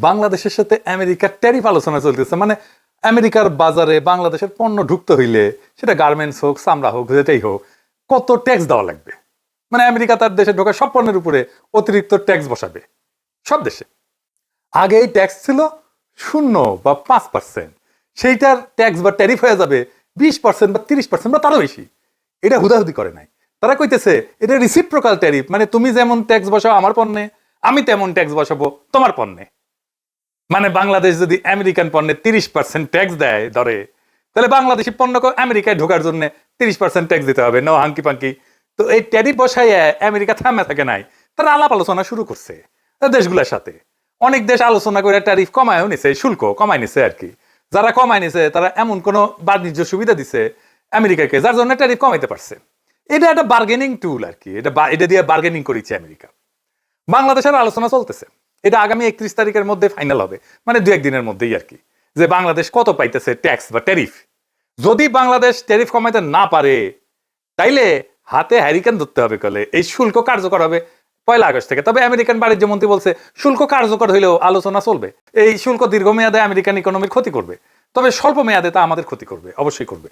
বাংলাদেশের সাথে আমেরিকার ট্যারিফ আলোচনা চলতেছে, মানে আমেরিকার বাজারে বাংলাদেশের পণ্য ঢুকতে হইলে সেটা গার্মেন্টস হোক, চামড়া হোক, যেটাই হোক, কত ট্যাক্স দেওয়া লাগবে। মানে আমেরিকা তার দেশে ঢোকা সব পণ্যের উপরে অতিরিক্ত ট্যাক্স বসাবে সব দেশে। আগে এই ট্যাক্স ছিল 0 বা 5%, সেইটার ট্যাক্স বা ট্যারিফ হয়ে যাবে 20% বা 30% বা তারও বেশি। এটা হুদাহুদি করে নাই, তারা কইতেছে এটা রিসিপ্রোকাল ট্যারিফ, মানে তুমি যেমন ট্যাক্স বসাও আমার পণ্যে, আমি তেমন ট্যাক্স বসাবো তোমার পণ্যে। মানে বাংলাদেশ যদি আমেরিকান পণ্যে 30% ট্যাক্স দেয় ধরে, তাহলে বাংলাদেশি পণ্যকে আমেরিকায় ঢোকার জন্য 30% ট্যাক্স দিতে হবে, নো হাঙ্কি পাঙ্কি। তো এই ট্যারিফ বসাইয়া আমেরিকা থামে থাকে নাই, তারা আলাপ আলোচনা শুরু করছে দেশগুলোর সাথে। অনেক দেশ আলোচনা করে ট্যারিফ কমায়ও নিছে, শুল্ক কমায় নিছে আর কি। যারা কমায় নিছে তারা এমন কোন বাণিজ্য সুবিধা দিছে আমেরিকাকে যার জন্য ট্যারিফ কমাইতে পারছে। এটা একটা বার্গেনিং টুল আর কি, এটা দিয়ে বার্গেনিং করেছে আমেরিকা। বাংলাদেশের আলোচনা চলতেছে, এটা আগামী 31 তারিখের মধ্যে ফাইনাল হবে, মানে 2-1 দিনের মধ্যেই আর কি, যে বাংলাদেশ কত পাইতেছে ট্যাক্স বা ট্যারিফ। যদি বাংলাদেশ ট্যারিফ কমাইতে না পারে তাইলে হাতে হ্যারিকেন ধরতে হবে, কলে এই শুল্ক কার্যকর হবে 1 আগস্ট থেকে। তবে আমেরিকান বাণিজ্য মন্ত্রী বলছে শুল্ক কার্যকর হইলেও আলোচনা চলবে। এই শুল্ক দীর্ঘমেয়াদে আমেরিকান ইকোনমির ক্ষতি করবে, তবে স্বল্প মেয়াদে তা আমাদের ক্ষতি করবে, অবশ্যই করবে।